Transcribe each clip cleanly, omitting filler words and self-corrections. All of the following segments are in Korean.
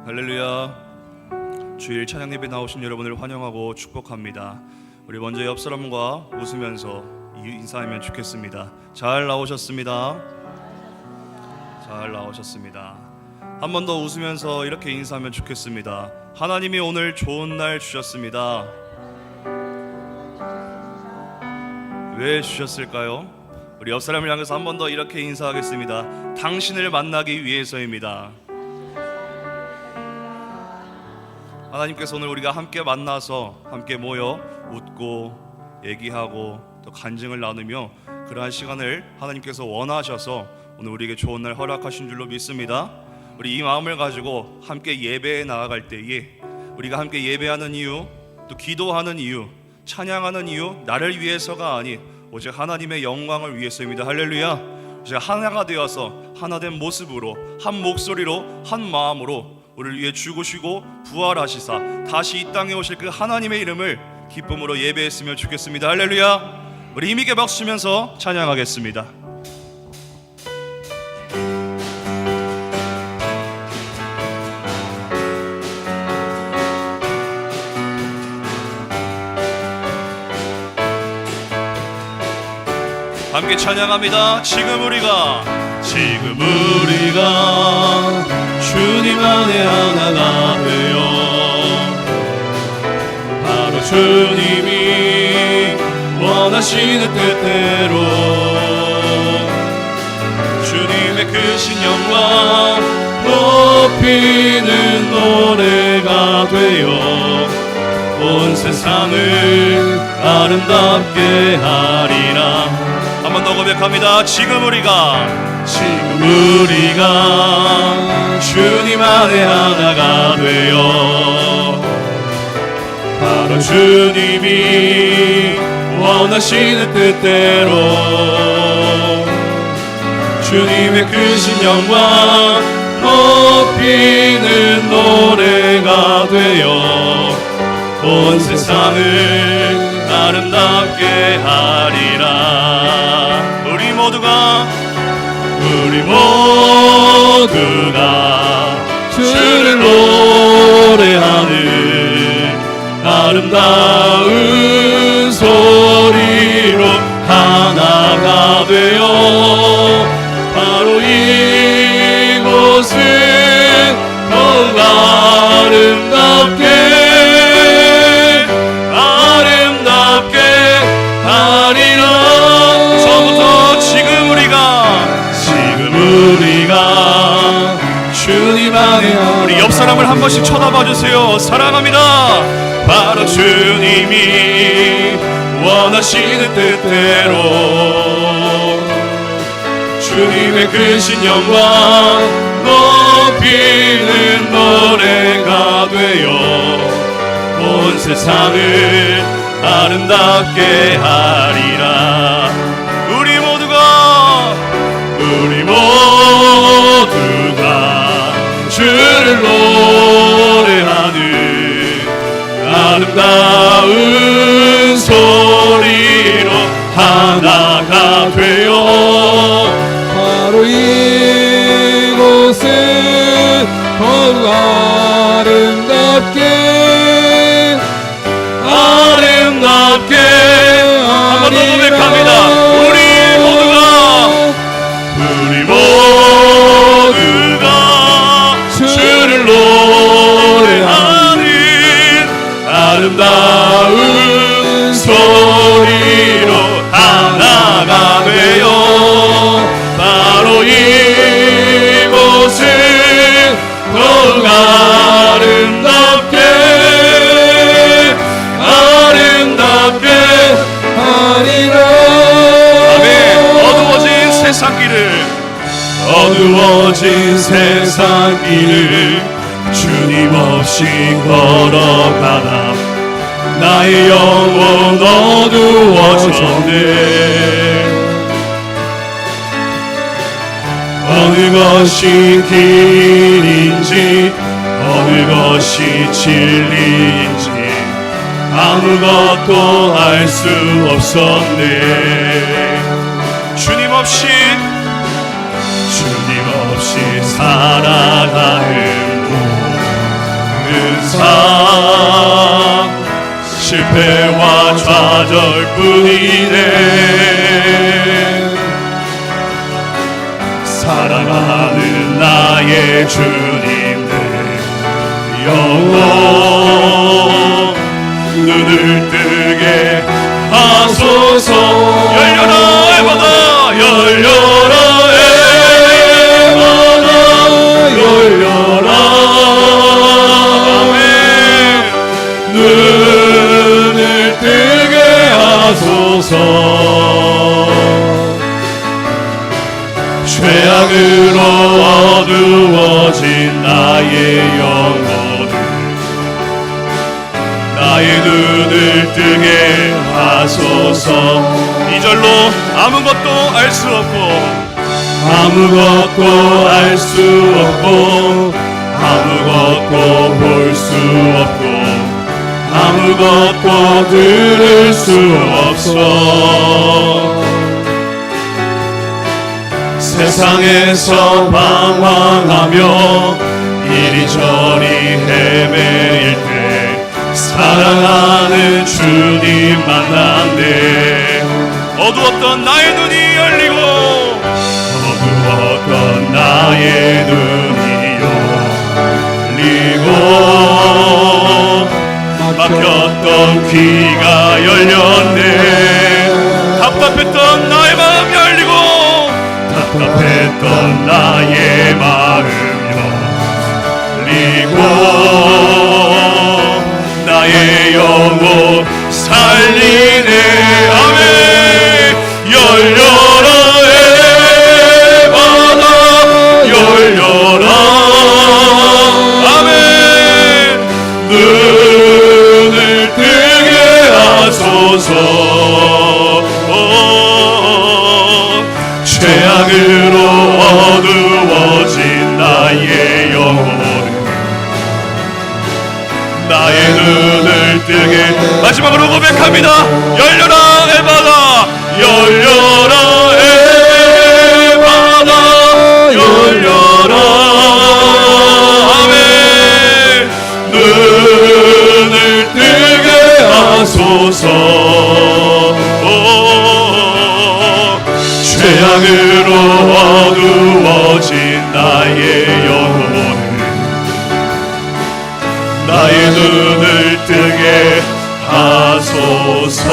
할렐루야. 주일 찬양 예배 나오신 여러분을 환영하고 축복합니다. 우리 먼저 옆 사람과 웃으면서 인사하면 좋겠습니다. 잘 나오셨습니다. 잘 나오셨습니다. 한 번 더 웃으면서 이렇게 인사하면 좋겠습니다. 하나님이 오늘 좋은 날 주셨습니다. 왜 주셨을까요? 우리 옆 사람을 향해서 한 번 더 이렇게 인사하겠습니다. 당신을 만나기 위해서입니다. 하나님께서 오늘 우리가 함께 만나서 함께 모여 웃고 얘기하고 또 간증을 나누며 그러한 시간을 하나님께서 원하셔서 오늘 우리에게 좋은 날 허락하신 줄로 믿습니다. 우리 이 마음을 가지고 함께 예배에 나아갈 때에 우리가 함께 예배하는 이유, 또 기도하는 이유, 찬양하는 이유, 나를 위해서가 아닌 오직 하나님의 영광을 위해서입니다. 할렐루야. 제가 하나가 되어서 하나된 모습으로 한 목소리로 한 마음으로 우리를 위해 죽으시고 부활하시사 다시 이 땅에 오실 그 하나님의 이름을 기쁨으로 예배했으면 좋겠습니다. 할렐루야. 우리 힘있게 박수 치면서 찬양하겠습니다. 함께 찬양합니다. 지금 우리가 주님 안에 하나가 되어 바로 주님이 원하시는 뜻대로 주님의 크신 영광 높이는 노래가 되어 온 세상을 아름답게 하리라. 한 번 더 고백합니다. 지금 우리가 주님 안에 하나가 되어 바로 주님이 원하시는 뜻대로 주님의 크신 영광 높이는 노래가 되어 온 세상을 아름답게 하리라. 우리 모두가 주를 노래하는 아름다운 소리로 하나가 되어 바로 이곳은 더욱 아름답게 하리라. 처음부터 지금 우리가 주님 안에 우리 옆 사람을 한 번씩 쳐다봐 주세요. 사랑합니다. 바로 주님이 원하시는 뜻대로 주님의 크신 영광 높이는 노래가 되어 온 세상을 아름답게 하리라. 우리 모두가 주를 노래하는 아름다운 소리로 하나가 되어 바로 이곳은 더욱 아름답게 한 번 더 고백합니다. 우리 모두가 주를 노래하는 아름다운 소리로 하나가 되어 바로 이곳은 더욱 아름답게 하리라. 아멘. 어두워진 세상 길을 주님 없이 걸어가다 나의 영혼 어두워졌네. 어느 것이 길인지 어느 것이 진리인지 아무것도 알 수 없었네. 주님 없이 살아가는 삶 실패와 좌절뿐이네. 사랑하는 나의 주님 내 영혼 눈을 뜨게 하소서. 열려라 에바다 열려라 에바다 열려라. 아멘. 눈을 뜨게 하소서. 죄악으로 어두워진 나의 영혼을 나의 눈을 뜨게 하소서. 이절로 아무것도 알 수 없고 아무것도 알 수 없고 아무것도 볼 수 없고 아무것도 들을 수 없어. 세상에서 방황하며 이리저리 헤매일 때 사랑하는 주님 만난대. 어두웠던 나의 눈이 열리고 어두웠던 나의 눈이 열리고 막혔던 귀가 열렸네. 답답했던 나의 마음 열리고 답답했던 나의 마음 열리고 나의 영혼 살리네. 아멘. 열려라 에바다 열려라. 아멘. 눈을 뜨게 하소서. 죄악으로 어두워진 나의 영혼을 나의 눈을 뜨게. 마지막으로 고백합니다. 열려라 에바다 열려라 에바다 열려라. 아멘. 눈을 뜨게 하소서. 죄악으로 어두워진 나의 영혼을 나의 눈을 뜨게 하소서.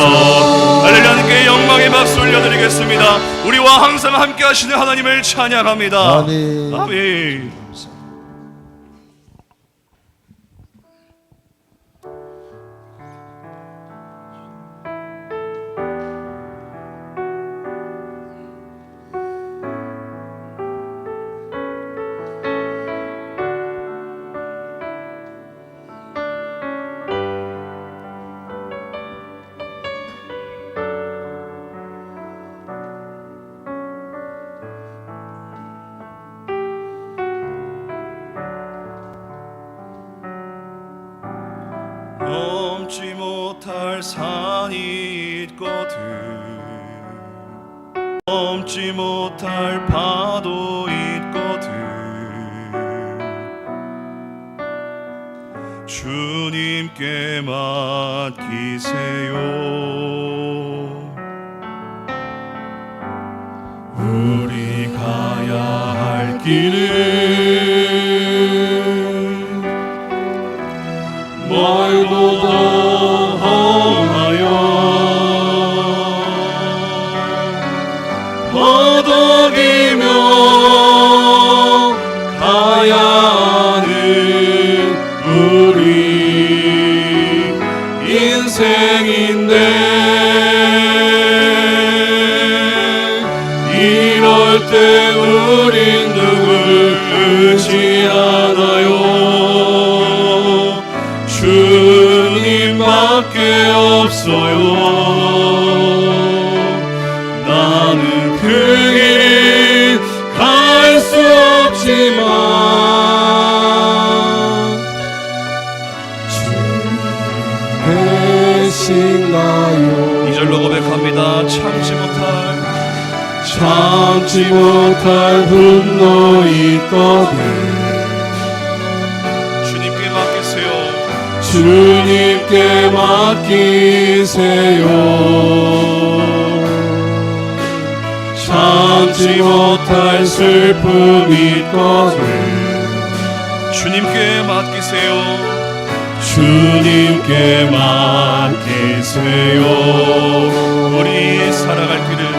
할렐루야. 하나님께 영광의 박수 올려드리겠습니다. 우리와 항상 함께 하시는 하나님을 찬양합니다. 아멘. 아멘. 넘지 못할 산이 있거든 넘지 못할 파도 있거든 주님께 맡기세요. 우리 가야 할 길은 멀고도 험하여 허덕이며 가야 하는 우리 인생인데 이럴 때 우린 누굴 의지하나요? 주님밖에 없어요. 나는 그 길 갈 수 없지만 주님 계신가요? 이절로 고백합니다. 참지 못할 분노 있거든 주님께 맡기세요. 주님께 맡기세요. 참지 못할 슬픔이 것을 주님께 맡기세요. 주님께 맡기세요. 우리 살아갈 길을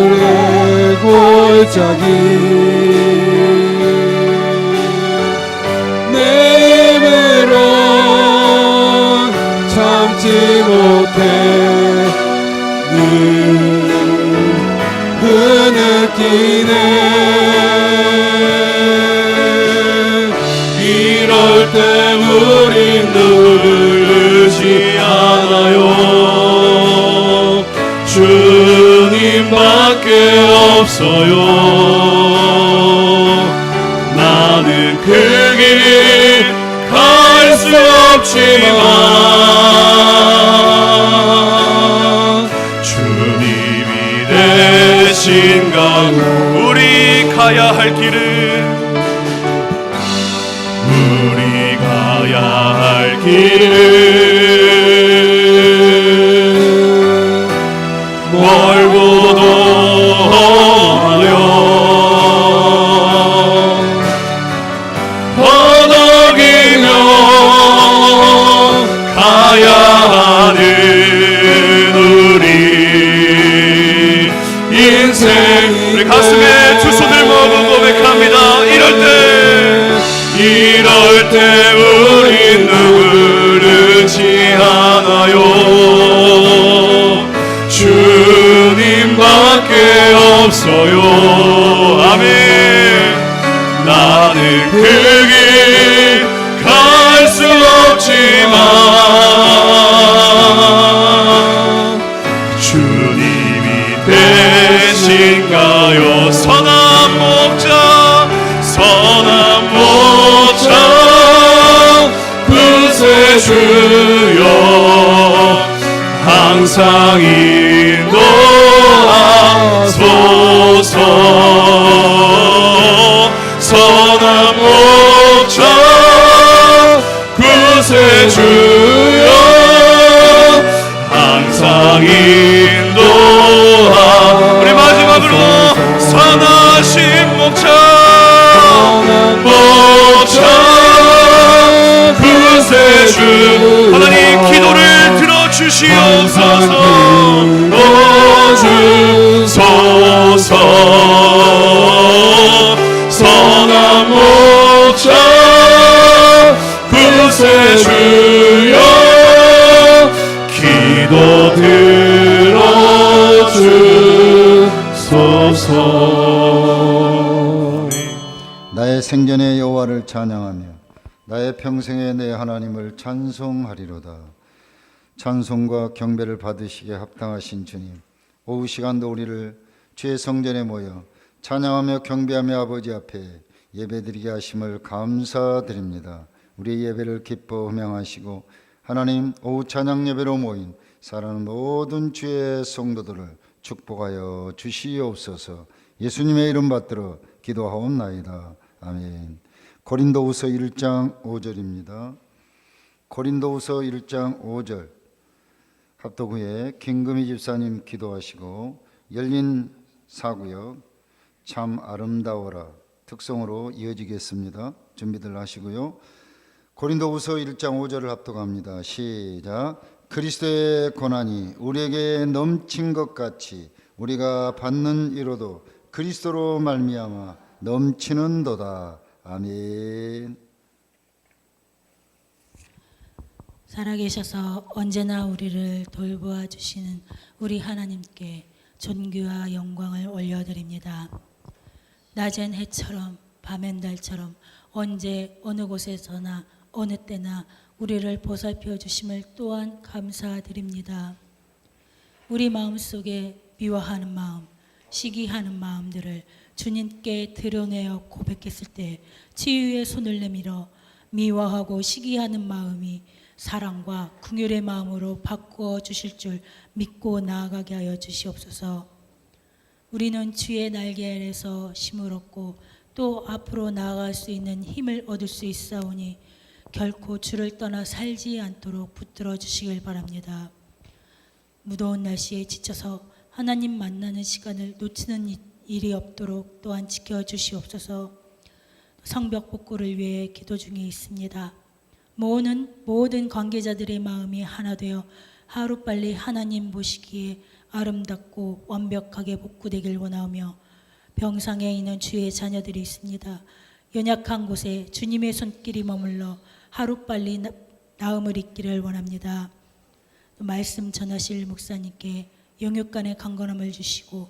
눈물의 골짜기 내 힘으로 참지 못해 흐느끼네. 이럴 때 우린 누굴 의지 않아요. 주님밖에 없어요. 나는 그 길 갈 수 없지만 주님이 대신가 우리 가야 할 길을 우리 가야 할 길을 멀고도 험하여 허덕이며 가야 하는 우리 인생. 우리 가슴에 두 손을 모으고 고백합니다. 이럴 때 우린 누굴 의지 않아요. 주님밖에 없어요. 아멘. 나는 그 길 갈 수 없지만 주님이 대신가요. 선한 목자 구세주여 항상 인도하소서. 선한 목자 구세주여 항상 인도하소서. 우리 마지막으로 선하신 목자 구세주 하나님 기도를 들어주시옵소서. 주소서. 선한 목자 구세주여 기도 들어주소서. 나의 생전의 여호와를 찬양하며 나의 평생에 내 하나님을 찬송하리로다. 찬송과 경배를 받으시기에 합당하신 주님, 오후 시간도 우리를 주의 성전에 모여 찬양하며 경배하며 아버지 앞에 예배드리게 하심을 감사드립니다. 우리의 예배를 기뻐 흠양하시고 하나님 오후 찬양 예배로 모인 사랑하는 모든 주의 성도들을 축복하여 주시옵소서. 예수님의 이름 받들어 기도하옵나이다. 아멘. 고린도후서 1장 5절입니다. 고린도후서 1장 5절 합독 후에 김금희 집사님 기도하시고 열린 사구역 참 아름다워라 특성으로 이어지겠습니다. 준비들 하시고요. 고린도후서 1장 5절을 합독합니다. 시작. 그리스도의 고난이 우리에게 넘친 것 같이 우리가 받는 이로도 그리스도로 말미암아 넘치는도다. 아멘. 살아계셔서 언제나 우리를 돌보아 주시는 우리 하나님께 존귀와 영광을 올려드립니다. 낮엔 해처럼 밤엔 달처럼 언제 어느 곳에서나 어느 때나 우리를 보살펴 주심을 또한 감사드립니다. 우리 마음속에 미워하는 마음, 시기하는 마음들을 주님께 드러내어 고백했을 때 치유의 손을 내밀어 미워하고 시기하는 마음이 사랑과 긍휼의 마음으로 바꾸어 주실 줄 믿고 나아가게 하여 주시옵소서. 우리는 주의 날개 아래서 힘을 얻고 또 앞으로 나아갈 수 있는 힘을 얻을 수 있사오니 결코 주를 떠나 살지 않도록 붙들어 주시길 바랍니다. 무더운 날씨에 지쳐서 하나님 만나는 시간을 놓치는 일이 없도록 또한 지켜주시옵소서. 성벽 복구를 위해 기도 중에 있습니다. 모든 관계자들의 마음이 하나 되어 하루빨리 하나님 보시기에 아름답고 완벽하게 복구되길 원하며, 병상에 있는 주의 자녀들이 있습니다. 연약한 곳에 주님의 손길이 머물러 하루빨리 나음을 입기를 원합니다. 말씀 전하실 목사님께 영육간의 강건함을 주시고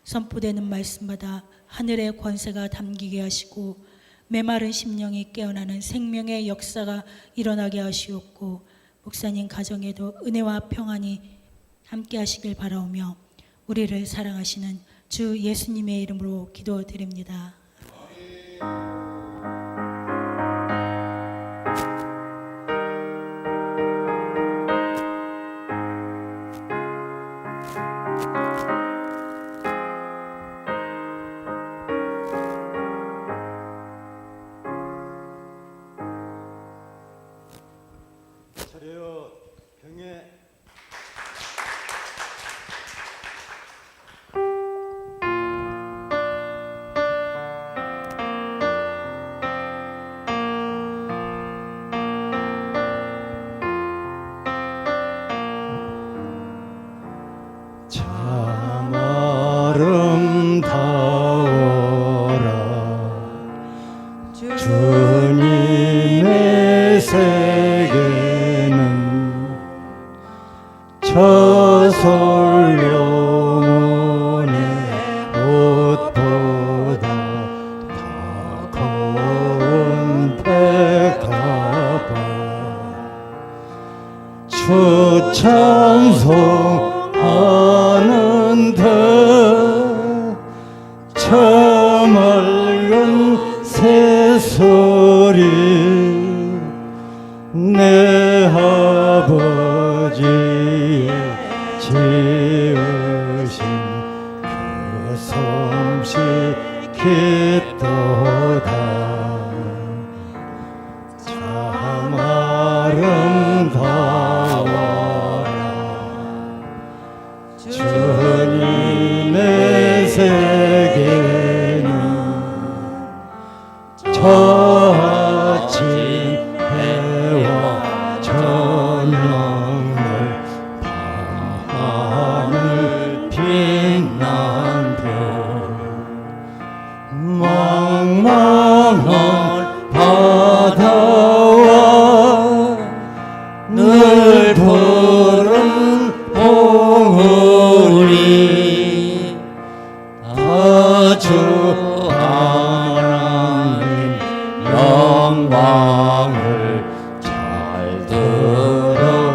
선포되는 말씀마다 하늘의 권세가 담기게 하시고 메마른 심령이 깨어나는 생명의 역사가 일어나게 하시옵고, 목사님 가정에도 은혜와 평안이 함께 하시길 바라오며 우리를 사랑하시는 주 예수님의 이름으로 기도드립니다. 차려 경례. 참 아름다워라 주님의 세계는 저솔 영혼의 옷보다 더 고운 백합화 주 찬송하는데 저 맑은 새소리 내 아버지의 지으신 그 솜씨 깊도다. 참 아름다워라 주님의 세계는 저 아침 해와 저녁을 밤하늘 빛난 별 망망한 바다와 늘 푸른 봉우리 아주 하나님 영광을 잘 드러내도다.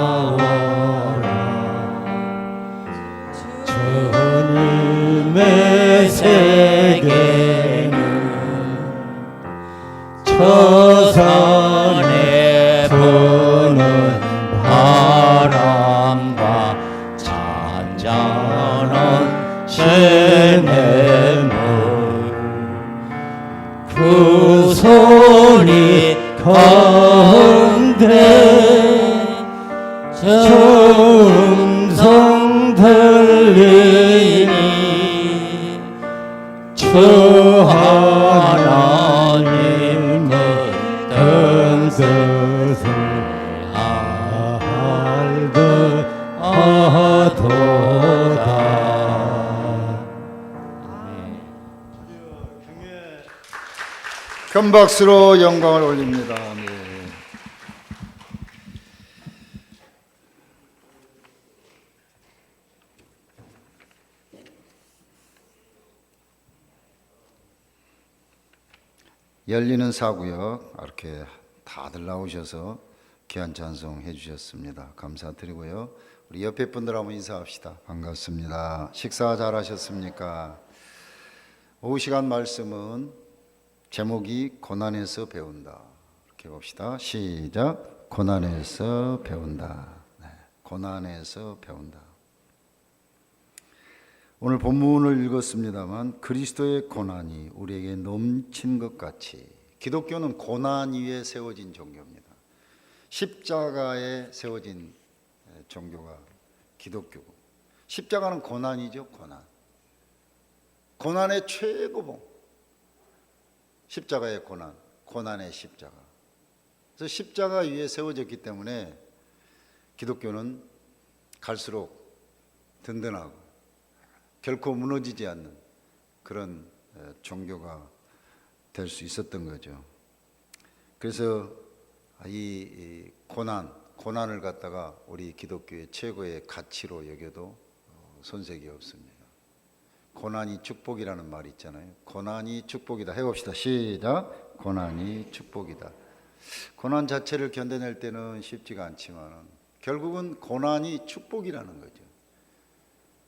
아름다워라 주님의 세계는 저 산에 부는 바람과 잔잔한 시냇물 그 소리 가운데 저 음성 들리니 주 하나님의 뜻을 알듯 하도다. 큰 박수로 영광을 올립니다. 아멘. 열리는 사구역 이렇게 다들 나오셔서 귀한 찬송 해주셨습니다. 감사드리고요. 우리 옆에 분들 한번 인사합시다. 반갑습니다. 식사 잘 하셨습니까? 오후 시간 말씀은 제목이 고난에서 배운다. 이렇게 봅시다. 시작. 고난에서 배운다. 네, 고난에서 배운다. 오늘 본문을 읽었습니다만 그리스도의 고난이 우리에게 넘친 것 같이 기독교는 고난 위에 세워진 종교입니다. 십자가에 세워진 종교가 기독교고, 십자가는 고난이죠. 고난의 최고봉, 십자가의 고난, 고난의 십자가. 그래서 십자가 위에 세워졌기 때문에 기독교는 갈수록 든든하고 결코 무너지지 않는 그런 종교가 될 수 있었던 거죠. 그래서 이 고난을 갖다가 우리 기독교의 최고의 가치로 여겨도 손색이 없습니다. 고난이 축복이라는 말이 있잖아요. 고난이 축복이다. 해봅시다. 시작. 고난이 축복이다. 고난 자체를 견뎌낼 때는 쉽지가 않지만 결국은 고난이 축복이라는 거죠.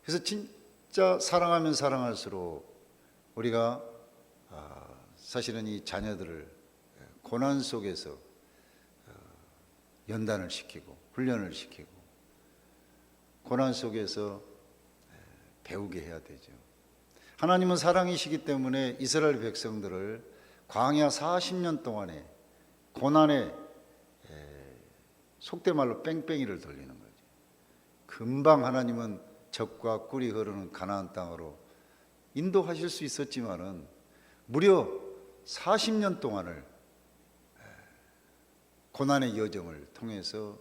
그래서 진짜 사랑하면 사랑할수록 우리가 사실은 이 자녀들을 고난 속에서 연단을 시키고 훈련을 시키고 고난 속에서 배우게 해야 되죠. 하나님은 사랑이시기 때문에 이스라엘 백성들을 광야 40년 동안에 고난에 속된 말로 뺑뺑이를 돌리는 거죠. 금방 하나님은 젖과 꿀이 흐르는 가나안 땅으로 인도하실 수 있었지만은 무려 40년 동안을 고난의 여정을 통해서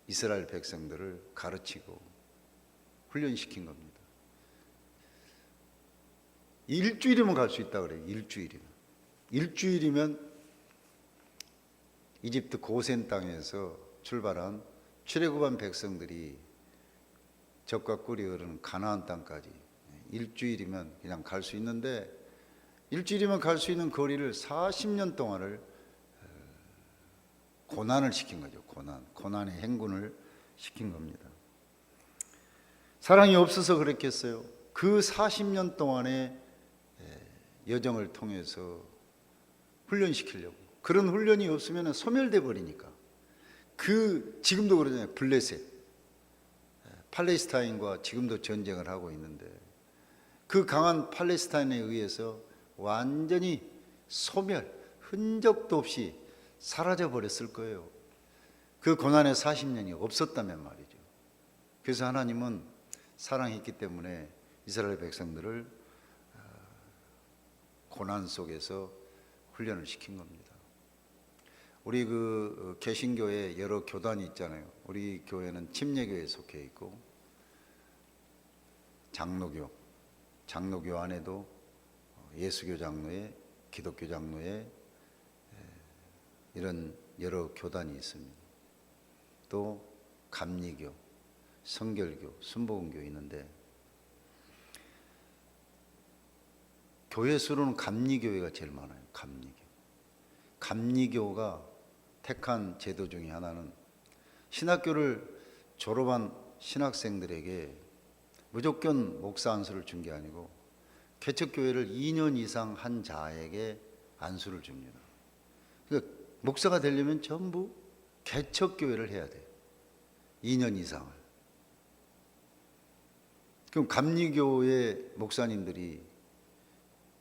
이스라엘 백성들을 가르치고 훈련시킨 겁니다. 일주일이면 갈 수 있다 그래요. 일주일이면 이집트 고센 땅에서 출발한 출애굽한 백성들이 젖과 꿀이 흐르는 가나안 땅까지 일주일이면 그냥 갈 수 있는데, 일주일이면 갈 수 있는 거리를 40년 동안을 고난을 시킨 거죠. 고난의 행군을 시킨 겁니다. 사랑이 없어서 그랬겠어요? 그 40년 동안의 여정을 통해서 훈련시키려고. 그런 훈련이 없으면 소멸돼 버리니까. 지금도 그러잖아요. 블레셋, 팔레스타인과 지금도 전쟁을 하고 있는데 그 강한 팔레스타인에 의해서 완전히 소멸, 흔적도 없이 사라져 버렸을 거예요. 그 고난의 40년이 없었다면 말이죠. 그래서 하나님은 사랑했기 때문에 이스라엘 백성들을 고난 속에서 훈련을 시킨 겁니다. 우리 개신교에 여러 교단이 있잖아요. 우리 교회는 침례교에 속해 있고 장로교 안에도 예수교 장로회, 기독교 장로회 이런 여러 교단이 있습니다. 또 감리교, 성결교, 순복음교 있는데 교회 수로는 감리교회가 제일 많아요. 감리교가 택한 제도 중에 하나는 신학교를 졸업한 신학생들에게 무조건 목사 안수를 준 게 아니고 개척교회를 2년 이상 한 자에게 안수를 줍니다. 그러니까 목사가 되려면 전부 개척교회를 해야 돼요. 2년 이상을. 그럼 감리교회 목사님들이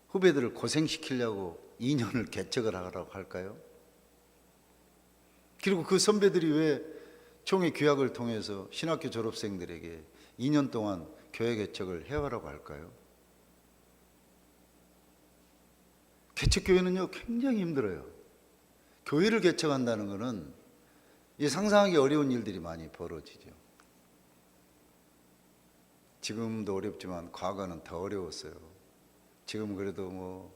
후배들을 고생시키려고 2년을 개척을 하라고 할까요? 그리고 그 선배들이 왜 총회 규약을 통해서 신학교 졸업생들에게 2년 동안 교회 개척을 해오라고 할까요? 개척교회는요 굉장히 힘들어요. 교회를 개척한다는 것은 상상하기 어려운 일들이 많이 벌어지죠. 지금도 어렵지만 과거는 더 어려웠어요. 지금 그래도 뭐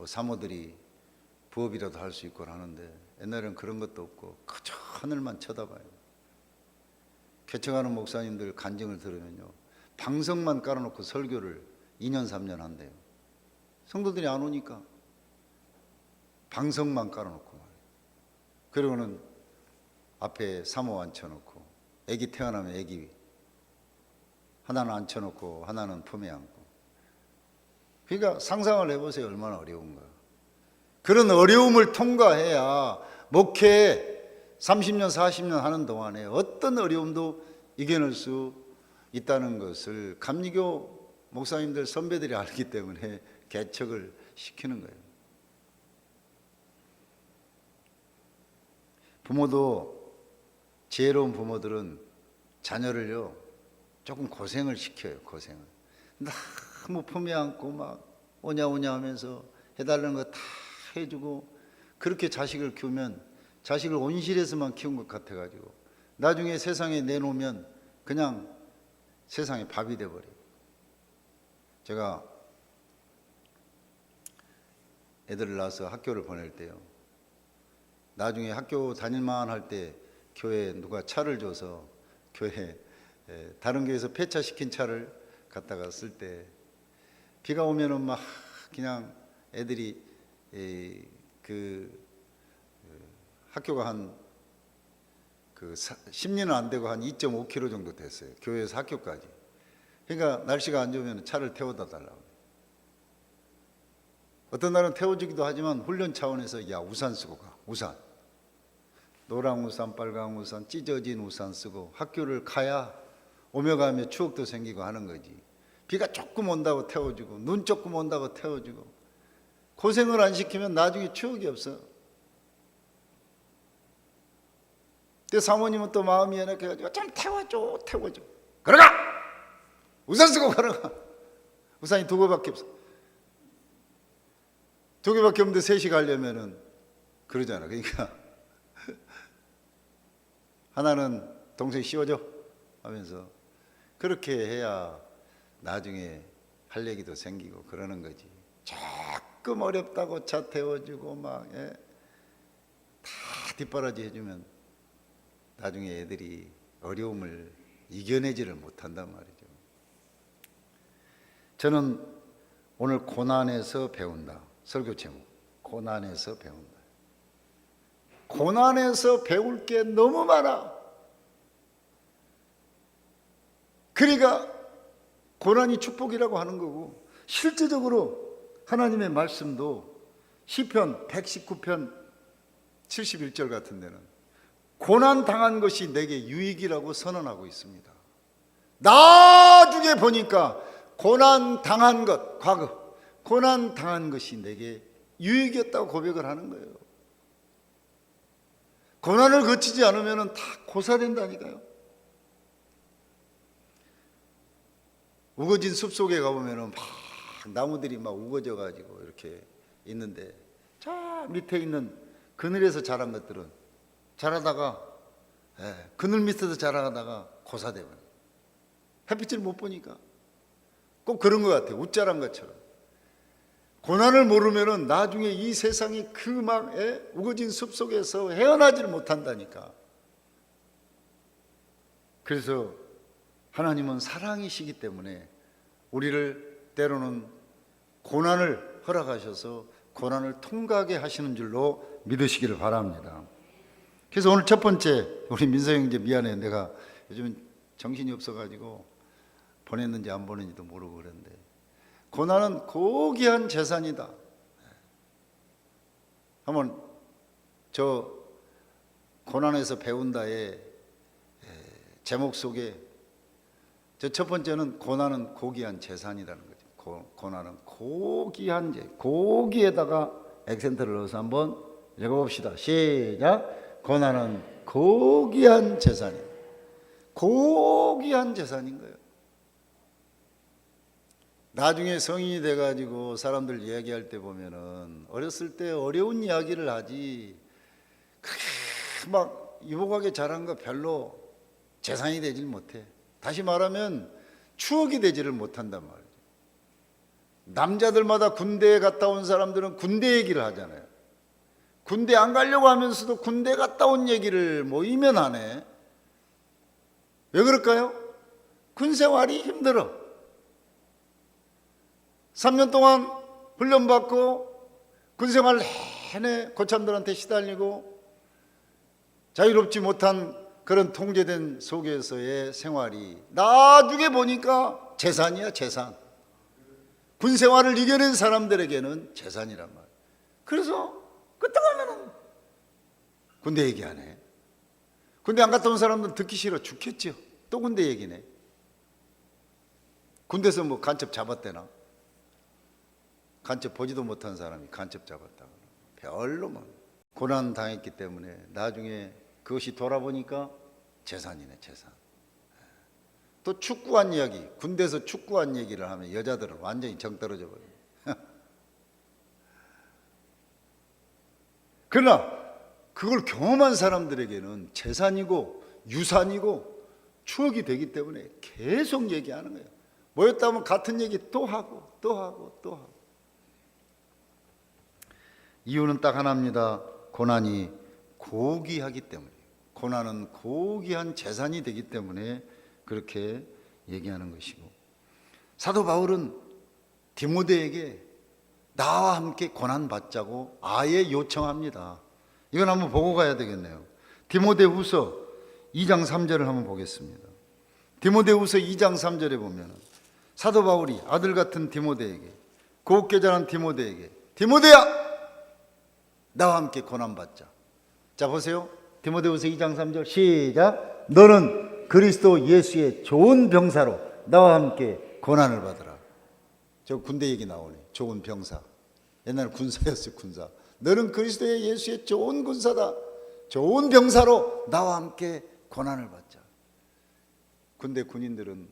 사모들이 부업이라도 할 수 있고 하는데 옛날에는 그런 것도 없고 그저 하늘만 쳐다봐요. 개척하는 목사님들 간증을 들으면요 방석만 깔아놓고 설교를 2년 3년 한대요. 성도들이 안 오니까 방석만 깔아놓고 말이에요. 그리고는 앞에 사모 앉혀놓고, 애기 태어나면 애기 하나는 앉혀놓고 하나는 품에 안고. 그러니까 상상을 해보세요. 얼마나 어려운가. 그런 어려움을 통과해야 목회 30년 40년 하는 동안에 어떤 어려움도 이겨낼 수 있다는 것을 감리교 목사님들 선배들이 알기 때문에 개척을 시키는 거예요. 부모도, 지혜로운 부모들은 자녀를요 조금 고생을 시켜요. 고생을. 너무 품에 안고 막 오냐오냐 하면서 해달라는 거 다 해주고, 그렇게 자식을 키우면 자식을 온실에서만 키운 것 같아가지고 나중에 세상에 내놓으면 그냥 세상에 밥이 돼버려요. 제가 애들을 낳아서 학교를 보낼 때요, 나중에 학교 다닐만 할 때 교회에 누가 차를 줘서 교회에 다른 교회에서 폐차시킨 차를 갖다가 쓸 때 비가 오면은 막 그냥 애들이 학교가 한 10리는 안 되고 한 2.5km 정도 됐어요. 교회에서 학교까지. 그러니까 날씨가 안 좋으면 차를 태워다 달라고. 어떤 날은 태워주기도 하지만 훈련 차원에서 야, 우산 쓰고 가. 우산. 노랑 우산, 빨강 우산, 찢어진 우산 쓰고 학교를 가야 오며 가며 추억도 생기고 하는 거지. 비가 조금 온다고 태워주고 눈 조금 온다고 태워주고 고생을 안 시키면 나중에 추억이 없어. 근데 사모님은 또 마음이 연약해가지고 좀 태워줘. 걸어가! 우산 쓰고 걸어가. 우산이 2개밖에 없어. 2개밖에 없는데 3시 가려면은 그러잖아. 그러니까 하나는 동생 씌워줘 하면서 그렇게 해야 나중에 할 얘기도 생기고 그러는 거지. 조금 어렵다고 차 태워주고 막 다 뒷바라지 해주면 나중에 애들이 어려움을 이겨내지를 못한단 말이죠. 저는 오늘 고난에서 배운다. 설교 제목, 고난에서 배운다. 고난에서 배울 게 너무 많아. 그러니까 고난이 축복이라고 하는 거고, 실제적으로 하나님의 말씀도 시편 119편 71절 같은 데는 고난 당한 것이 내게 유익이라고 선언하고 있습니다. 나중에 보니까 고난 당한 것, 과거 고난 당한 것이 내게 유익이었다고 고백을 하는 거예요. 고난을 거치지 않으면 다 고사된다니까요. 우거진 숲속에 가보면 막 나무들이 막 우거져 가지고 이렇게 있는데, 저 밑에 있는 그늘에서 자란 것들은 자라다가 그늘 밑에서 자라다가 고사되면 햇빛을 못 보니까 꼭 그런 것 같아요. 웃자란 것처럼 고난을 모르면은 나중에 이 세상이 그 막 우거진 숲속에서 헤어나지를 못한다니까. 그래서 하나님은 사랑이시기 때문에 우리를 때로는 고난을 허락하셔서 고난을 통과하게 하시는 줄로 믿으시기를 바랍니다. 그래서 오늘 첫 번째, 우리 민서 형제 미안해. 내가 요즘 정신이 없어가지고 보냈는지 안 보냈는지도 모르고 그런데, 고난은 고귀한 재산이다. 한번 저 고난에서 배운다의 제목 속에 저 첫 번째는 고난은 고귀한 재산이라는 거죠. 고난은 고귀한 고기에다가 액센트를 넣어서 한번 읽어봅시다. 시작. 고난은 고귀한 재산이다. 고귀한 재산인 거예요. 나중에 성인이 돼가지고 사람들 이야기할 때 보면은 어렸을 때 어려운 이야기를 하지, 그렇게 막 유복하게 자란 거 별로 재산이 되질 못해. 다시 말하면 추억이 되지를 못한단 말이죠. 남자들마다 군대에 갔다 온 사람들은 군대 얘기를 하잖아요. 군대 안 가려고 하면서도 군대 갔다 온 얘기를 모이면 하네. 왜 그럴까요? 군 생활이 힘들어. 3년 동안 훈련받고 군생활을 내내 고참들한테 시달리고 자유롭지 못한 그런 통제된 속에서의 생활이 나중에 보니까 재산이야, 재산. 군 생활을 이겨낸 사람들에게는 재산이란 말이야. 그래서 그때 가면은 군대 얘기 안 해. 군대 안 갔다 온 사람들은 듣기 싫어 죽겠죠. 또 군대 얘기네. 군대에서 뭐 간첩 잡았대나? 간첩 보지도 못한 사람이 간첩 잡았다. 별로 뭐 고난 당했기 때문에 나중에 그것이 돌아보니까 재산이네, 재산. 또 축구한 이야기, 군대에서 축구한 얘기를 하면 여자들은 완전히 정 떨어져 버려요. 그러나 그걸 경험한 사람들에게는 재산이고 유산이고 추억이 되기 때문에 계속 얘기하는 거예요. 모였다 하면 같은 얘기 또 하고 또 하고 또 하고. 이유는 딱 하나입니다. 고난이 고귀하기 때문에. 고난은 고귀한 재산이 되기 때문에 그렇게 얘기하는 것이고, 사도 바울은 디모데에게 나와 함께 고난 받자고 아예 요청합니다. 이건 한번 보고 가야 되겠네요. 디모데후서 2장 3절을 한번 보겠습니다. 디모데후서 2장 3절에 보면 사도 바울이 아들 같은 디모데에게, 곱게 자란 디모데에게, 디모데야 나와 함께 고난 받자. 자 보세요. 디모데후서 2장 3절 시작. 너는 그리스도 예수의 좋은 병사로 나와 함께 고난을 받으라. 저 군대 얘기 나오네. 좋은 병사. 옛날 군사였어요, 군사. 너는 그리스도의 예수의 좋은 군사다. 좋은 병사로 나와 함께 고난을 받자. 군대 군인들은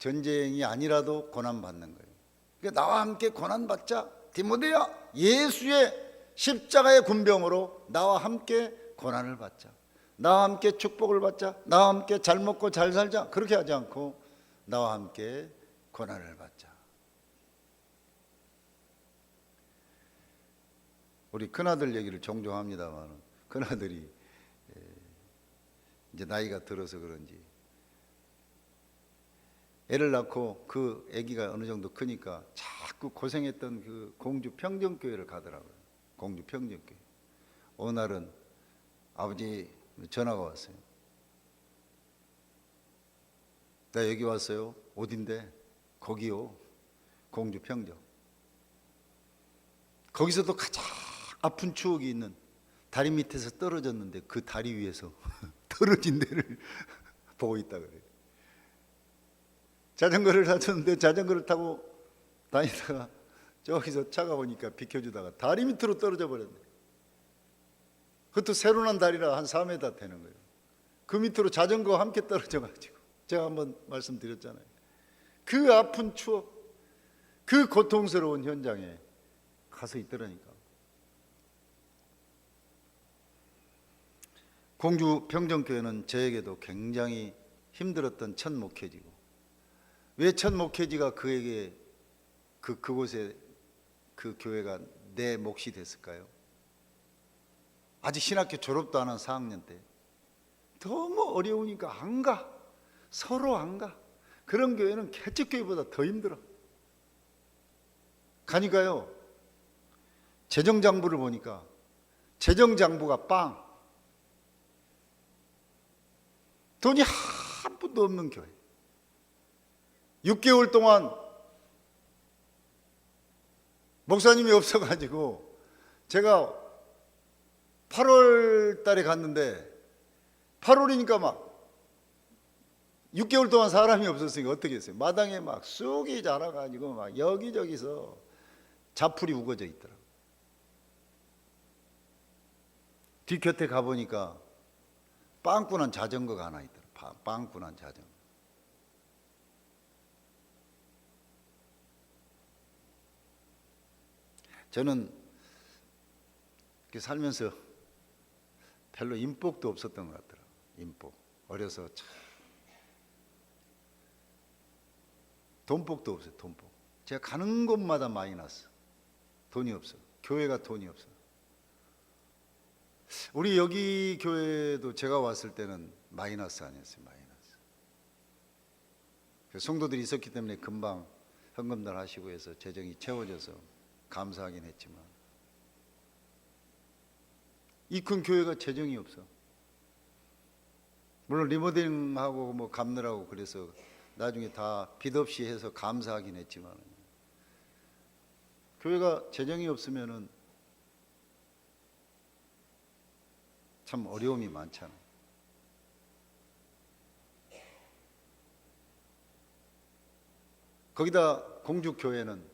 전쟁이 아니라도 고난 받는 거예요. 그러니까 나와 함께 고난 받자. 디모데야, 예수의 십자가의 군병으로 나와 함께 고난을 받자. 나와 함께 축복을 받자. 나와 함께 잘 먹고 잘 살자. 그렇게 하지 않고 나와 함께 고난을 받자. 우리 큰아들 얘기를 종종 합니다만 큰아들이 이제 나이가 들어서 그런지 애를 낳고 그 아기가 어느 정도 크니까 자꾸 고생했던 그 공주 평정교회를 가더라고요. 공주 평정교회. 어느 날은 아버지 전화가 왔어요. 나 여기 왔어요. 어딘데? 거기요. 공주 평정. 거기서도 가장 아픈 추억이 있는, 다리 밑에서 떨어졌는데 그 다리 위에서 떨어진 데를 보고 있다 그래요. 자전거를 샀는데 자전거를 타고 다니다가 저기서 차가 오니까 비켜주다가 다리 밑으로 떨어져 버렸네. 그것도 새로 난 다리라 한 4m 되는 거예요. 그 밑으로 자전거와 함께 떨어져 가지고 제가 한번 말씀드렸잖아요. 그 아픈 추억, 그 고통스러운 현장에 가서 있더라니까. 공주 평정교회는 저에게도 굉장히 힘들었던 첫 목회지고, 왜 첫 목회지가 그에게 그곳에 그 교회가 내 몫이 됐을까요? 아직 신학교 졸업도 안 한 4학년 때 너무 어려우니까 안 가. 서로 안 가. 그런 교회는 개척교회보다 더 힘들어. 가니까요, 재정장부를 보니까 재정장부가 빵. 돈이 한 푼도 없는 교회. 6개월 동안 목사님이 없어가지고 제가 8월 달에 갔는데 8월이니까 막 6개월 동안 사람이 없었으니까 어떻게 했어요? 마당에 막 쑥이 자라가지고 막 여기저기서 자풀이 우거져 있더라고요. 뒷곁에 가보니까 빵꾸난 자전거가 하나 있더라고요. 빵꾸난 자전거. 저는 이렇게 살면서 별로 인복도 없었던 것 같더라고요. 인복. 어려서 참. 돈복도 없어요. 돈복. 제가 가는 곳마다 마이너스. 돈이 없어. 교회가 돈이 없어. 우리 여기 교회도 제가 왔을 때는 마이너스 아니었어요. 마이너스. 성도들이 있었기 때문에 금방 헌금들 하시고 해서 재정이 채워져서 감사하긴 했지만 이 큰 교회가 재정이 없어. 물론 리모델링하고 뭐 갚느라고 그래서 나중에 다 빚 없이 해서 감사하긴 했지만, 교회가 재정이 없으면은 참 어려움이 많잖아. 거기다 공주교회는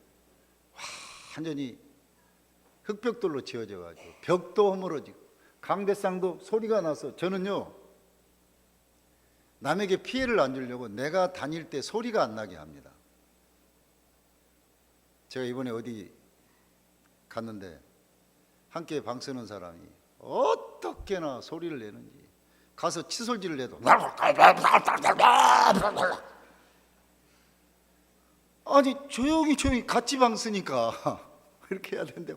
완전히 흙벽돌로 지어져 가지고 벽도 허물어지고 강대상도 소리가 나서, 저는요 남에게 피해를 안 주려고 내가 다닐 때 소리가 안 나게 합니다. 제가 이번에 어디 갔는데 함께 방 쓰는 사람이 어떻게나 소리를 내는지, 가서 칫솔질을 해도 아니 조용히 같이 방 쓰니까 이렇게 해야 되는데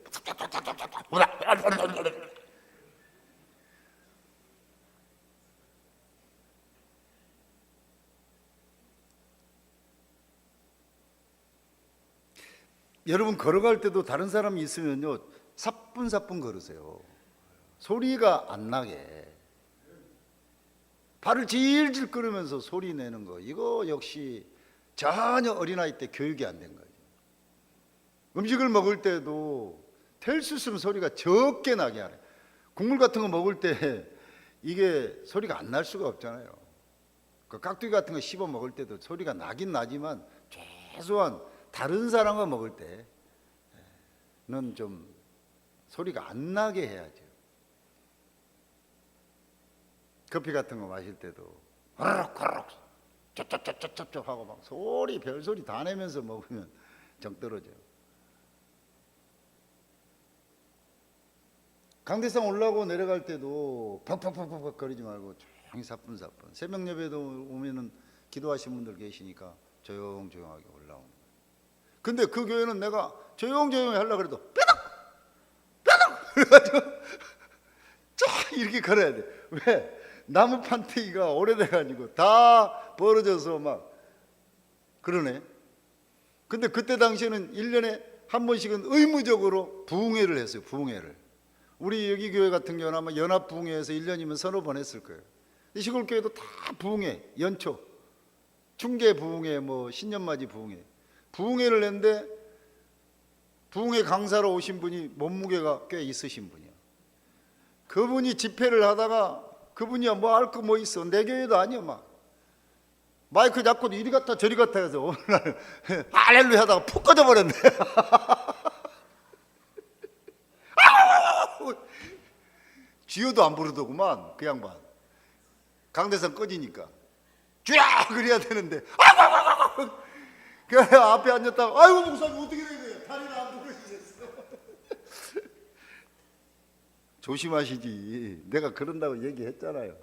여러분 걸어갈 때도 다른 사람이 있으면요 사뿐사뿐 걸으세요. 소리가 안 나게. 발을 질질 끌으면서 소리 내는 거, 이거 역시 전혀 어린아이 때 교육이 안 된 거예요. 음식을 먹을 때도 될 수 있으면 소리가 적게 나게 하래. 국물 같은 거 먹을 때 이게 소리가 안 날 수가 없잖아요. 그 깍두기 같은 거 씹어 먹을 때도 소리가 나긴 나지만 최소한 다른 사람과 먹을 때는 좀 소리가 안 나게 해야죠. 커피 같은 거 마실 때도 호로록 쩝쩝 하고 막 소리 별소리 다 내면서 먹으면 정 떨어져요. 강대상 올라가고 내려갈 때도 퍽퍽퍽퍽 거리지 말고 조용히 사뿐사뿐. 새벽 예배도 오면은 기도하신 분들 계시니까 조용조용하게 올라오는 거예요. 근데 그 교회는 내가 조용조용히 하려고 해도 뼈덕 그래가지고 쫙 이렇게 걸어야 돼. 왜? 나무 판때기가 오래돼가지고 다 벌어져서 막 그러네. 근데 그때 당시에는 1년에 한 번씩은 의무적으로 부흥회를 했어요. 부흥회를. 우리 여기 교회 같은 경우는 아마 연합부흥회에서 1년이면 서너 번 했을 거예요. 이 시골 교회도 다 부흥회, 연초, 충계 부흥회, 뭐 신년맞이 부흥회, 부흥회를 했는데 부흥회 강사로 오신 분이 몸무게가 꽤 있으신 분이야. 그분이 집회를 하다가 그분이야 뭐 알 거 뭐 있어. 내 교회도 아니야. 막 마이크 잡고도 이리 갔다 저리 갔다 해서 어느 날 할렐루야 하다가 푹 꺼져버렸네. 쥐어도 안 부르더구만 그 양반. 강대상 꺼지니까 쥐야 그래야 되는데 그 앞에 앉았다가 아이고 목사님 어떻게 된 거예요? 다리를 안 부르시겠어. 조심하시지. 내가 그런다고 얘기했잖아요.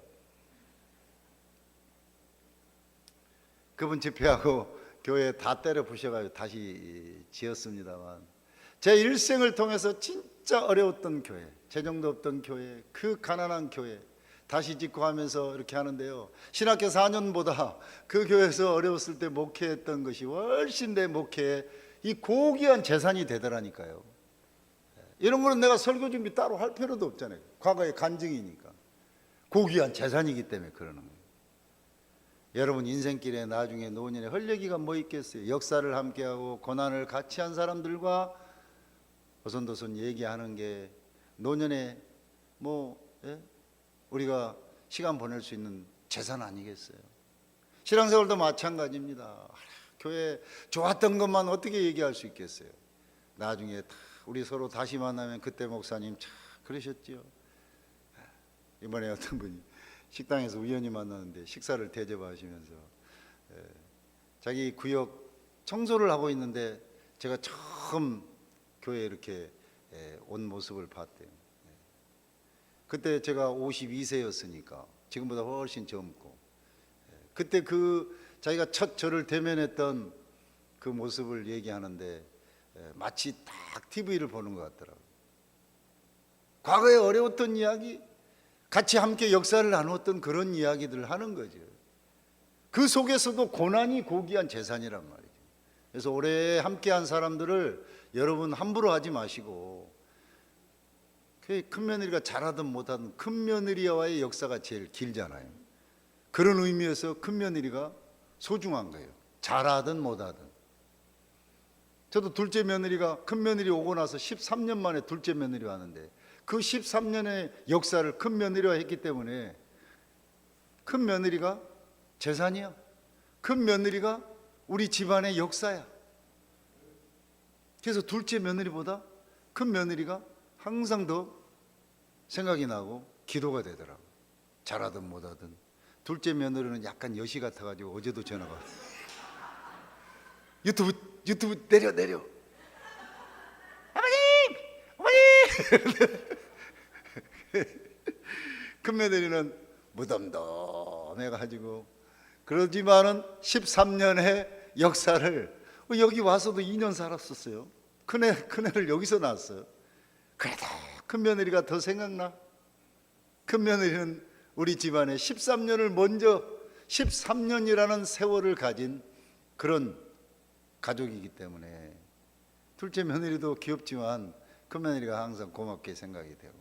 그분 집회하고 교회 다 때려 부셔가지고 다시 지었습니다만, 제 일생을 통해서 진짜 어려웠던 교회, 재정도 없던 교회, 그 가난한 교회 다시 짓고 하면서 이렇게 하는데요, 신학교 4년보다 그 교회에서 어려웠을 때 목회했던 것이 훨씬 내 목회에 이 고귀한 재산이 되더라니까요. 이런 거는 내가 설교 준비 따로 할 필요도 없잖아요. 과거의 간증이니까. 고귀한 재산이기 때문에 그러는 거예요. 여러분 인생길에 나중에 노년에 할 얘기가 뭐 있겠어요. 역사를 함께하고 고난을 같이 한 사람들과 어선도선 얘기하는 게 노년에 뭐 우리가 시간 보낼 수 있는 재산 아니겠어요. 신앙생활도 마찬가지입니다. 교회 좋았던 것만 어떻게 얘기할 수 있겠어요. 나중에 우리 서로 다시 만나면 그때 목사님 참 그러셨지요. 이번에 어떤 분이 식당에서 우연히 만났는데 식사를 대접하시면서 자기 구역 청소를 하고 있는데 제가 처음 교회에 이렇게 온 모습을 봤대요. 그때 제가 52세였으니까 지금보다 훨씬 젊고, 그때 그 자기가 첫 저를 대면했던 그 모습을 얘기하는데 마치 딱 TV를 보는 것 같더라고요. 과거에 어려웠던 이야기, 같이 함께 역사를 나누었던 그런 이야기들을 하는 거죠. 그 속에서도 고난이 고귀한 재산이란 말이죠. 그래서 오래 함께한 사람들을 여러분 함부로 하지 마시고 큰 며느리가 잘하든 못하든 큰 며느리와의 역사가 제일 길잖아요. 그런 의미에서 큰 며느리가 소중한 거예요. 잘하든 못하든. 저도 둘째 며느리가 큰 며느리 오고 나서 13년 만에 둘째 며느리 왔는데 그 13년의 역사를 큰 며느리와 했기 때문에 큰 며느리가 재산이야. 큰 며느리가 우리 집안의 역사야. 그래서 둘째 며느리보다 큰 며느리가 항상 더 생각이 나고 기도가 되더라고. 잘하든 못하든. 둘째 며느리는 약간 여시 같아가지고 어제도 전화가 왔어요. 유튜브 내려 어머님 큰 며느리는 무덤덤해가지고 그러지만은 13년의 역사를 여기 와서도 2년 살았었어요. 큰애를 여기서 낳았어요. 그래도 큰 며느리가 더 생각나. 큰 며느리는 우리 집안에 13년을 먼저 13년이라는 세월을 가진 그런 가족이기 때문에 둘째 며느리도 귀엽지만 큰 며느리가 항상 고맙게 생각이 되고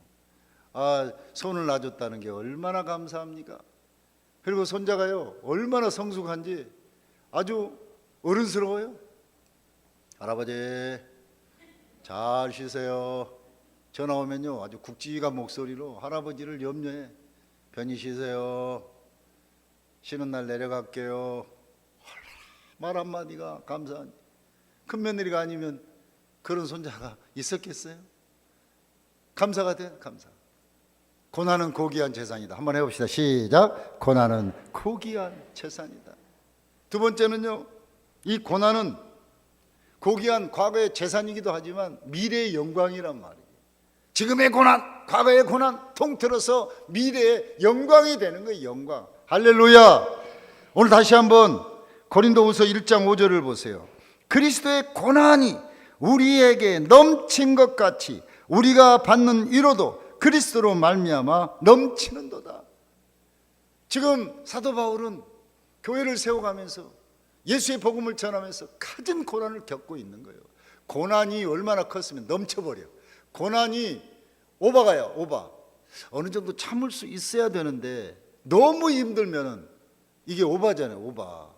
손을 놔줬다는 게 얼마나 감사합니까? 그리고 손자가요 얼마나 성숙한지 아주 어른스러워요. 할아버지 잘 쉬세요. 전화 오면요 아주 굵직한 목소리로 할아버지를 염려해. 편히 쉬세요. 쉬는 날 내려갈게요. 말 한마디가 감사하니. 큰 며느리가 아니면 그런 손자가 있었겠어요? 감사가 돼. 감사. 고난은 고귀한 재산이다. 한번 해봅시다. 시작. 고난은 고귀한 재산이다. 두 번째는요 이 고난은 고귀한 과거의 재산이기도 하지만 미래의 영광이란 말이에요. 지금의 고난, 과거의 고난 통틀어서 미래의 영광이 되는 거예요. 영광. 할렐루야. 오늘 다시 한번 고린도후서 1장 5절을 보세요. 그리스도의 고난이 우리에게 넘친 것 같이 우리가 받는 위로도 그리스도로 말미암아 넘치는도다. 지금 사도 바울은 교회를 세워가면서 예수의 복음을 전하면서 가진 고난을 겪고 있는 거예요. 고난이 얼마나 컸으면 넘쳐버려. 고난이 오바가야 오바. 어느 정도 참을 수 있어야 되는데 너무 힘들면은 이게 오바잖아요. 오바.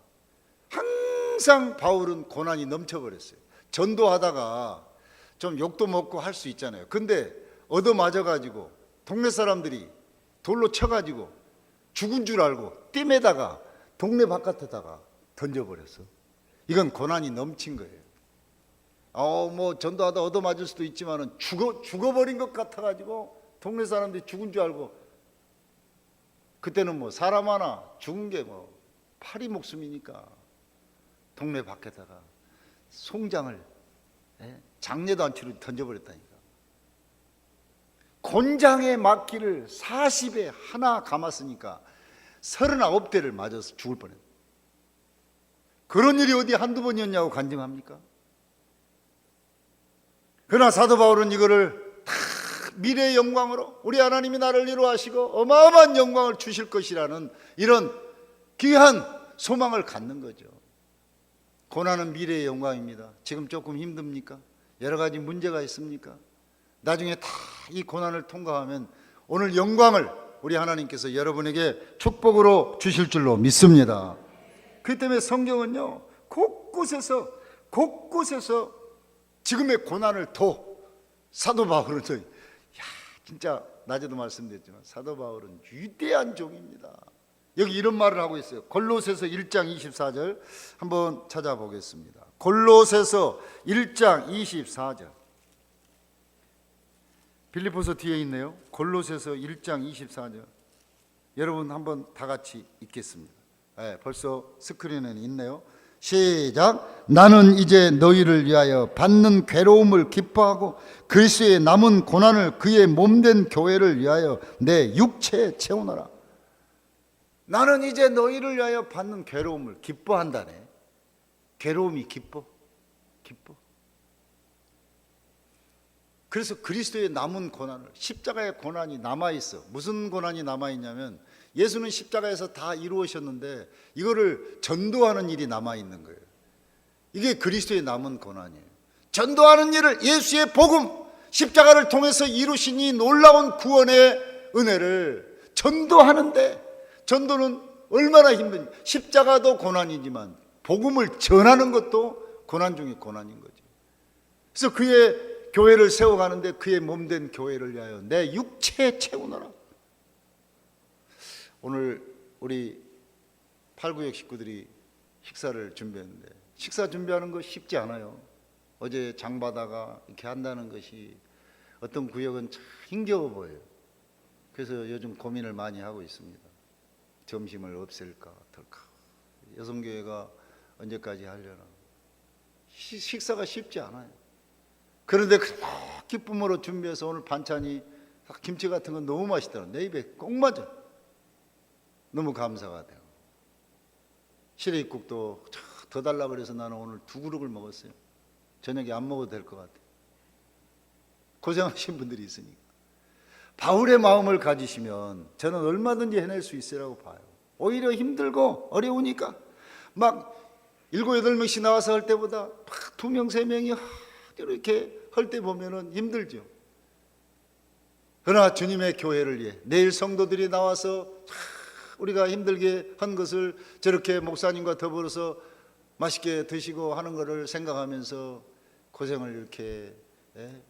항상 바울은 고난이 넘쳐버렸어요. 전도하다가 좀 욕도 먹고 할 수 있잖아요. 근데 얻어맞아가지고 동네 사람들이 돌로 쳐가지고 죽은 줄 알고 띠매다가 동네 바깥에다가 던져버렸어. 이건 고난이 넘친 거예요. 뭐 전도하다 얻어맞을 수도 있지만은 죽어버린 것 같아가지고 동네 사람들이 죽은 줄 알고 그때는 뭐 사람 하나 죽은 게 뭐 파리 목숨이니까 동네 밖에다가 송장을 장례도 안 치르고 던져버렸다니까. 곤장의 막기를 40에 하나 감았으니까 39대를 맞아서 죽을 뻔했다. 그런 일이 어디 한두 번이었냐고 간증합니까? 그러나 사도 바울은 이거를 다 미래의 영광으로 우리 하나님이 나를 위로하시고 어마어마한 영광을 주실 것이라는 이런 귀한 소망을 갖는 거죠. 고난은 미래의 영광입니다. 지금 조금 힘듭니까? 여러 가지 문제가 있습니까? 나중에 다 이 고난을 통과하면 오늘 영광을 우리 하나님께서 여러분에게 축복으로 주실 줄로 믿습니다. 그렇기 때문에 성경은요 곳곳에서 지금의 고난을 더 사도 바울은 진짜 낮에도 말씀드렸지만 사도 바울은 위대한 종입니다. 여기 이런 말을 하고 있어요. 골로새서 1장 24절 한번 찾아보겠습니다. 골로새서 1장 24절. 빌립보서 뒤에 있네요. 골로새서 1장 24절. 여러분 한번 다 같이 읽겠습니다. 벌써 스크린에는 있네요. 시작. 나는 이제 너희를 위하여 받는 괴로움을 기뻐하고 그리스도의 남은 고난을 그의 몸된 교회를 위하여 내 육체에 채우노라. 나는 이제 너희를 위하여 받는 괴로움을 기뻐한다네. 괴로움이 기뻐. 그래서 그리스도의 남은 고난을, 십자가의 고난이 남아있어. 무슨 고난이 남아있냐면 예수는 십자가에서 다 이루으셨는데 이거를 전도하는 일이 남아있는 거예요. 이게 그리스도의 남은 고난이에요. 전도하는 일을, 예수의 복음, 십자가를 통해서 이루신 이 놀라운 구원의 은혜를 전도하는데, 전도는 얼마나 힘든, 십자가도 고난이지만 복음을 전하는 것도 고난 중에 고난인 거죠. 그래서 그의 교회를 세워가는데 그의 몸된 교회를 위하여 내 육체에 채우노라. 오늘 우리 8구역 식구들이 식사를 준비했는데, 식사 준비하는 거 쉽지 않아요. 어제 장바다가 이렇게 한다는 것이 어떤 구역은 참 힘겨워 보여요. 그래서 요즘 고민을 많이 하고 있습니다. 점심을 없앨까 어떨까, 여성교회가 언제까지 하려나. 식사가 쉽지 않아요. 그런데 그 기쁨으로 준비해서 오늘 반찬이 김치 같은 건 너무 맛있더라고요. 내 입에 꼭 맞아. 너무 감사가 돼요. 시래기국도 더 달라 그래서 나는 오늘 2그릇을 먹었어요. 저녁에 안 먹어도 될 것 같아요. 고생하신 분들이 있으니까. 바울의 마음을 가지시면 저는 얼마든지 해낼 수 있으라고 봐요. 오히려 힘들고 어려우니까 막 7, 8명씩 나와서 할 때보다 막 2명, 3명이 이렇게 할 때 보면은 힘들죠. 그러나 주님의 교회를 위해 내일 성도들이 나와서 우리가 힘들게 한 것을 저렇게 목사님과 더불어서 맛있게 드시고 하는 것을 생각하면서 고생을 이렇게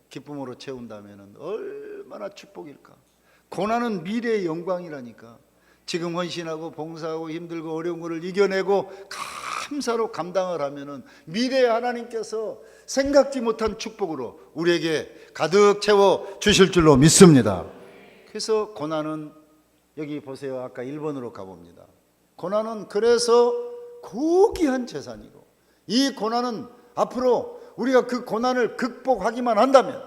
기쁨으로 채운다면 얼마나 축복일까. 고난은 미래의 영광이라니까. 지금 헌신하고 봉사하고 힘들고 어려운 것을 이겨내고 감사로 감당을 하면은 미래에 하나님께서 생각지 못한 축복으로 우리에게 가득 채워 주실 줄로 믿습니다. 그래서 고난은, 여기 보세요. 아까 1번으로 가봅니다. 고난은 그래서 고귀한 재산이고, 이 고난은 앞으로 우리가 그 고난을 극복하기만 한다면,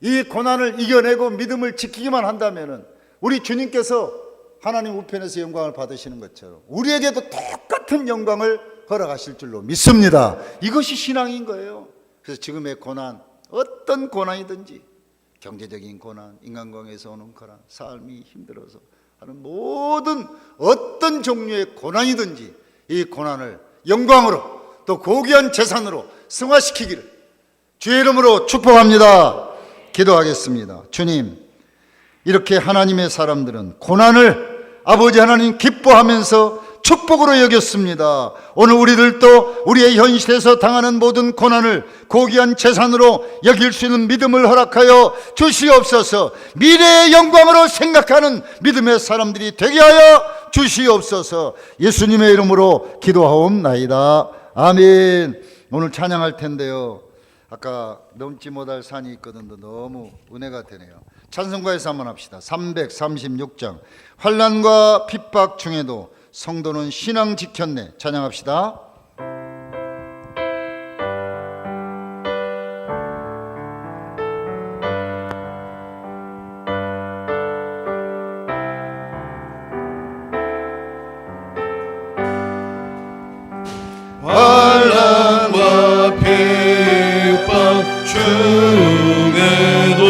이 고난을 이겨내고 믿음을 지키기만 한다면 우리 주님께서 하나님 우편에서 영광을 받으시는 것처럼 우리에게도 똑같은 영광을 허락하실 줄로 믿습니다. 이것이 신앙인 거예요. 그래서 지금의 고난, 어떤 고난이든지, 경제적인 고난, 인간관계에서 오는 고난, 삶이 힘들어서 하는 모든 어떤 종류의 고난이든지 이 고난을 영광으로 또 고귀한 재산으로 승화시키기를 주의 이름으로 축복합니다. 기도하겠습니다. 주님, 이렇게 하나님의 사람들은 고난을 아버지 하나님 기뻐하면서 축복으로 여겼습니다. 오늘 우리들도 우리의 현실에서 당하는 모든 고난을 고귀한 재산으로 여길 수 있는 믿음을 허락하여 주시옵소서. 미래의 영광으로 생각하는 믿음의 사람들이 되게 하여 주시옵소서. 예수님의 이름으로 기도하옵나이다. 아멘. 오늘 찬양할 텐데요, 아까 넘지 못할 산이 있거든요. 너무 은혜가 되네요. 찬송가에서 한번 합시다. 336장. 환난과 핍박 중에도 성도는 신앙 지켰네. 찬양합시다. 환난과 핍박 중에도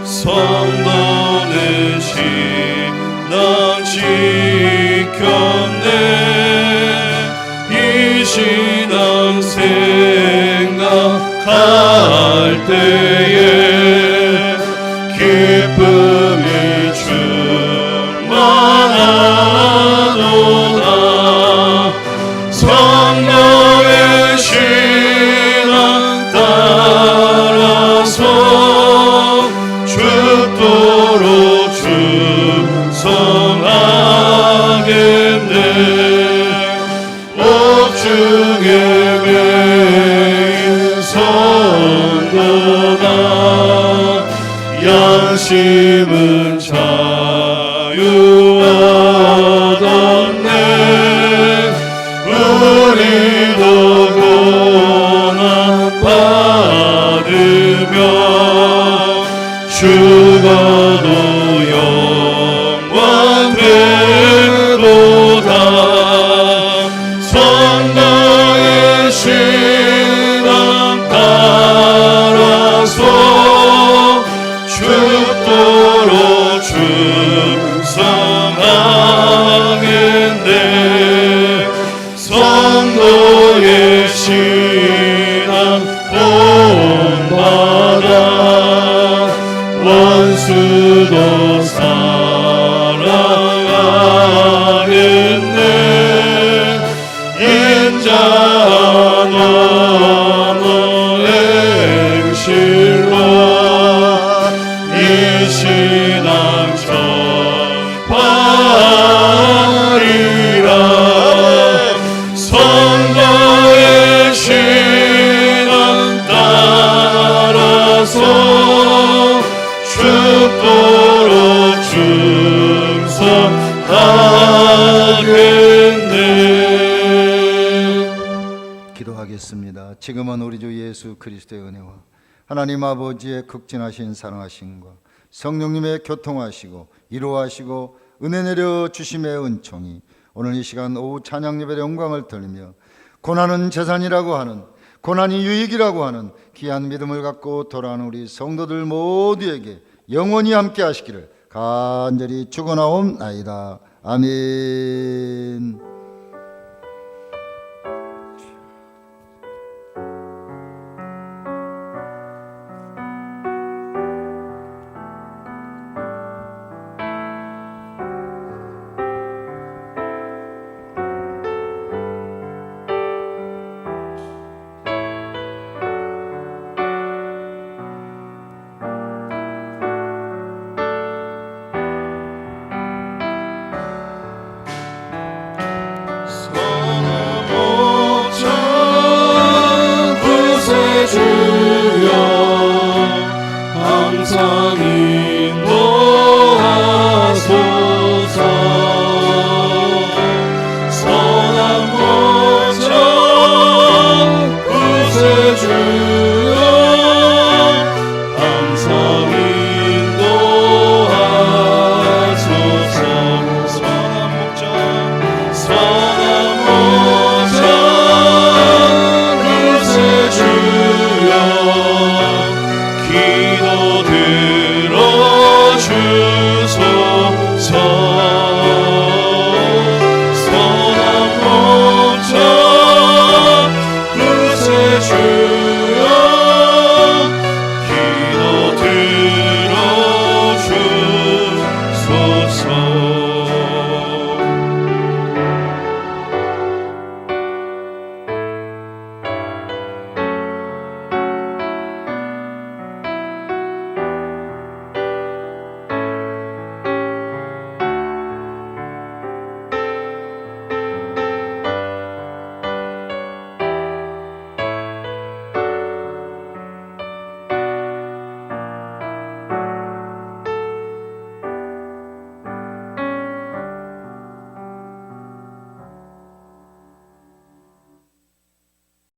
성도는 신앙 지켰네. 이 신앙 생각할 때에 기쁨이 충만하도다. 성령의 신앙 따라서 죽도록 충성하겠네. 옥중에 매인 성도다. 양심은 자유 얻었네. 우리도 고난 받으며 죽어도 영광 되도다. 성령의 신앙 따라서 죽도록 기도하겠습니다. 지금은 우리 주 예수 그리스도의 은혜와 하나님 아버지의 극진하신 사랑하심과 성령님의 교통하시고 이루하시고 은혜 내려 주심의 은총이 오늘 이 시간 오후 찬양 예배의 영광을 돌리며 고난은 재산이라고 하는, 고난이 유익이라고 하는 귀한 믿음을 갖고 돌아오는 우리 성도들 모두에게 영원히 함께 하시기를 간절히 축원하옵나이다. 아멘.